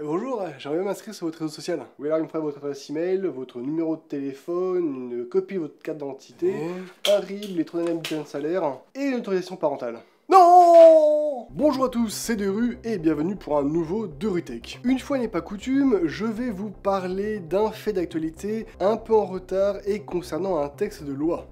Bonjour, j'aimerais m'inscrire sur votre réseau social. Vous pouvez alors me faire votre adresse email, votre numéro de téléphone, une copie de votre carte d'identité, un RIB, les 3 derniers bulletins de salaire et une autorisation parentale. Non! Bonjour à tous, c'est Deru et bienvenue pour un nouveau Deru Tech. Une fois n'est pas coutume, je vais vous parler d'un fait d'actualité un peu en retard et concernant un texte de loi.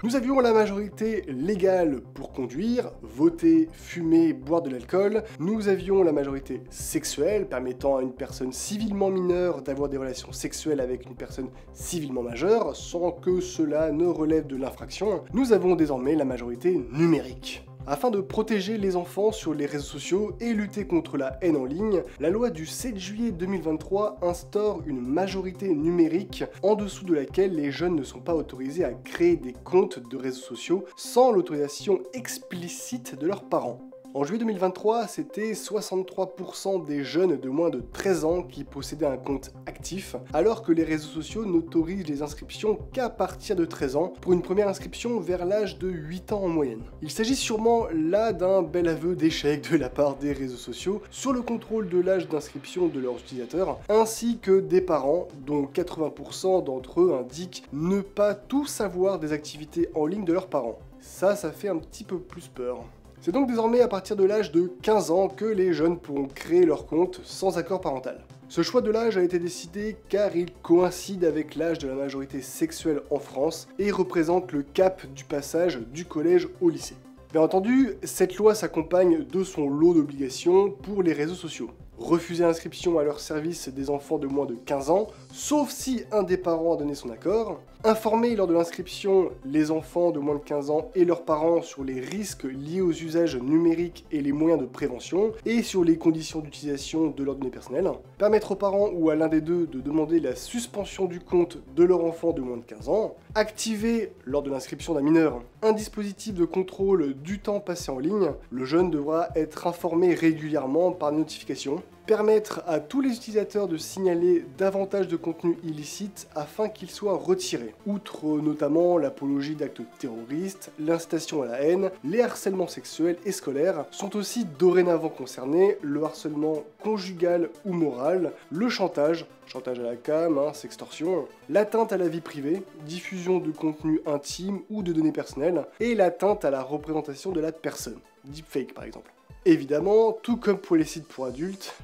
Nous avions la majorité légale pour conduire, voter, fumer, boire de l'alcool. Nous avions la majorité sexuelle permettant à une personne civilement mineure d'avoir des relations sexuelles avec une personne civilement majeure sans que cela ne relève de l'infraction. Nous avons désormais la majorité numérique. Afin de protéger les enfants sur les réseaux sociaux et lutter contre la haine en ligne, la loi du 7 juillet 2023 instaure une majorité numérique en dessous de laquelle les jeunes ne sont pas autorisés à créer des comptes de réseaux sociaux sans l'autorisation explicite de leurs parents. En juillet 2023, c'était 63% des jeunes de moins de 13 ans qui possédaient un compte actif, alors que les réseaux sociaux n'autorisent les inscriptions qu'à partir de 13 ans, pour une première inscription vers l'âge de 8 ans en moyenne. Il s'agit sûrement là d'un bel aveu d'échec de la part des réseaux sociaux sur le contrôle de l'âge d'inscription de leurs utilisateurs, ainsi que des parents, dont 80% d'entre eux indiquent ne pas tout savoir des activités en ligne de leurs parents. Ça fait un petit peu plus peur. C'est donc désormais à partir de l'âge de 15 ans que les jeunes pourront créer leur compte sans accord parental. Ce choix de l'âge a été décidé car il coïncide avec l'âge de la majorité sexuelle en France et représente le cap du passage du collège au lycée. Bien entendu, cette loi s'accompagne de son lot d'obligations pour les réseaux sociaux. Refuser l'inscription à leur service des enfants de moins de 15 ans, sauf si un des parents a donné son accord. Informer lors de l'inscription les enfants de moins de 15 ans et leurs parents sur les risques liés aux usages numériques et les moyens de prévention, et sur les conditions d'utilisation de leurs données personnelles. Permettre aux parents ou à l'un des deux de demander la suspension du compte de leur enfant de moins de 15 ans. Activer, lors de l'inscription d'un mineur, un dispositif de contrôle du temps passé en ligne. Le jeune devra être informé régulièrement par notification. Permettre à tous les utilisateurs de signaler davantage de contenu illicite afin qu'il soit retiré. Outre notamment l'apologie d'actes terroristes, l'incitation à la haine, les harcèlements sexuels et scolaires sont aussi dorénavant concernés, le harcèlement conjugal ou moral, le chantage à la cam, sextorsion, l'atteinte à la vie privée, diffusion de contenu intime ou de données personnelles, et l'atteinte à la représentation de la personne, deepfake par exemple. Évidemment, tout comme pour les sites pour adultes,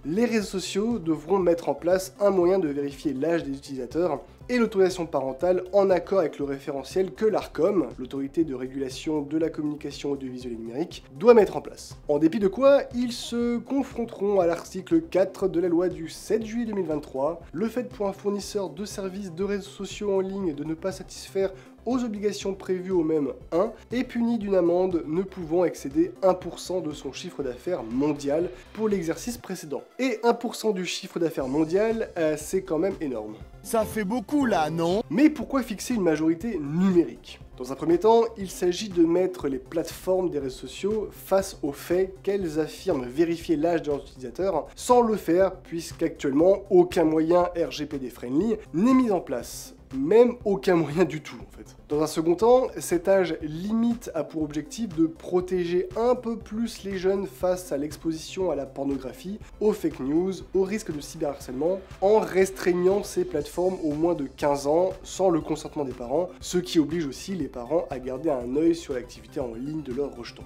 les réseaux sociaux devront mettre en place un moyen de vérifier l'âge des utilisateurs et l'autorisation parentale en accord avec le référentiel que l'ARCOM, l'autorité de régulation de la communication audiovisuelle et numérique, doit mettre en place. En dépit de quoi, ils se confronteront à l'article 4 de la loi du 7 juillet 2023, le fait pour un fournisseur de services de réseaux sociaux en ligne de ne pas satisfaire aux obligations prévues au même 1 est puni d'une amende ne pouvant excéder 1% de son chiffre d'affaires mondial pour l'exercice précédent. Et 1% du chiffre d'affaires mondial, c'est quand même énorme. Ça fait beaucoup là, non? Mais pourquoi fixer une majorité numérique ? Dans un premier temps, il s'agit de mettre les plateformes des réseaux sociaux face au fait qu'elles affirment vérifier l'âge de leurs utilisateurs sans le faire puisqu'actuellement aucun moyen RGPD friendly n'est mis en place. Même aucun moyen du tout en fait. Dans un second temps, cet âge limite a pour objectif de protéger un peu plus les jeunes face à l'exposition à la pornographie, aux fake news, au risque de cyberharcèlement, en restreignant ces plateformes aux moins de 15 ans sans le consentement des parents, ce qui oblige aussi les parents à garder un œil sur l'activité en ligne de leurs rejetons.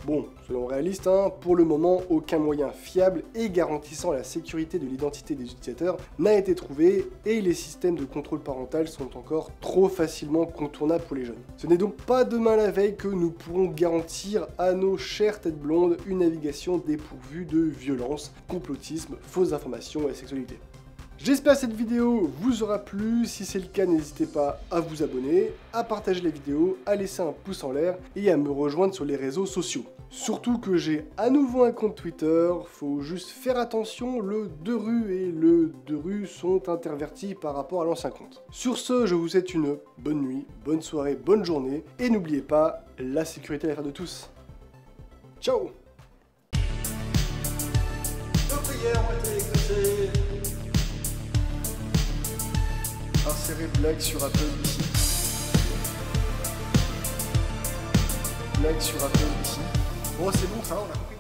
Bon, soyons réalistes, pour le moment, aucun moyen fiable et garantissant la sécurité de l'identité des utilisateurs n'a été trouvé et les systèmes de contrôle parental sont encore trop facilement contournables pour les jeunes. Ce n'est donc pas demain la veille que nous pourrons garantir à nos chères têtes blondes une navigation dépourvue de violence, complotisme, fausses informations et sexualité. J'espère que cette vidéo vous aura plu, si c'est le cas n'hésitez pas à vous abonner, à partager la vidéo, à laisser un pouce en l'air et à me rejoindre sur les réseaux sociaux. Surtout que j'ai à nouveau un compte Twitter, faut juste faire attention, le Deru et le Deru sont intervertis par rapport à l'ancien compte. Sur ce, je vous souhaite une bonne nuit, bonne soirée, bonne journée et n'oubliez pas, la sécurité est l'affaire de tous. Ciao. Insérer blague sur Apple ici. like sur Apple ici. Bon, c'est bon, ça va, on a compris.